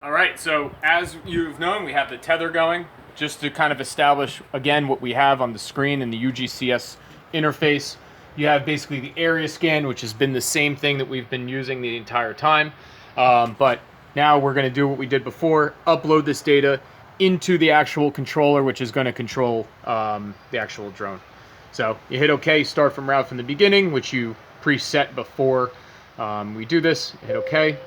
All right, so as you've known, we have the tether going just to kind of establish, again, what we have on the screen in the UGCS interface. You have basically the area scan, which has been the same thing that we've been using the entire time. But now we're going to do what we did before, upload this data into the actual controller, which is going to control the actual drone. So you hit OK, start from route from the beginning, which you preset before we do this. Hit OK.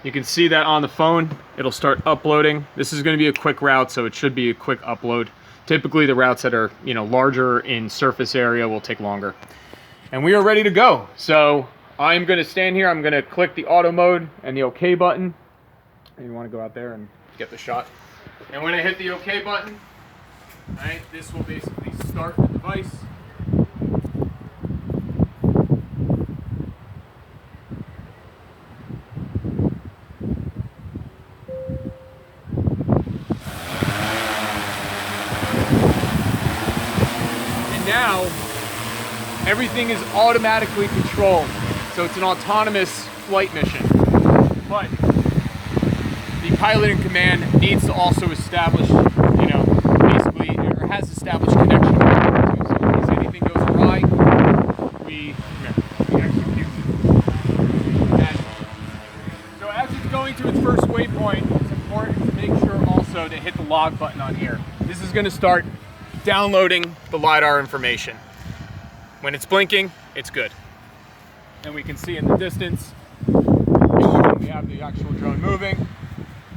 You can see that on the phone, it'll start uploading. This is going to be a quick route, so it should be a quick upload. Typically the routes that are, larger in surface area will take longer. And we are ready to go. So I'm going to stand here, I'm going to click the auto mode and the OK button. And you want to go out there and get the shot. And when I hit the OK button, right, this will basically start the device. Now, everything is automatically controlled, so it's an autonomous flight mission. But the pilot in command needs to also establish, basically, or has established connection with it. So in case anything goes awry, we execute it. And so as it's going to its first waypoint, it's important to make sure also to hit the log button on here. This is going to start downloading the LiDAR information. When it's blinking, it's good. And we can see in the distance, we have the actual drone moving,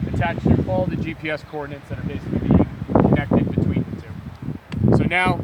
attached to all the GPS coordinates that are basically being connected between the two. So now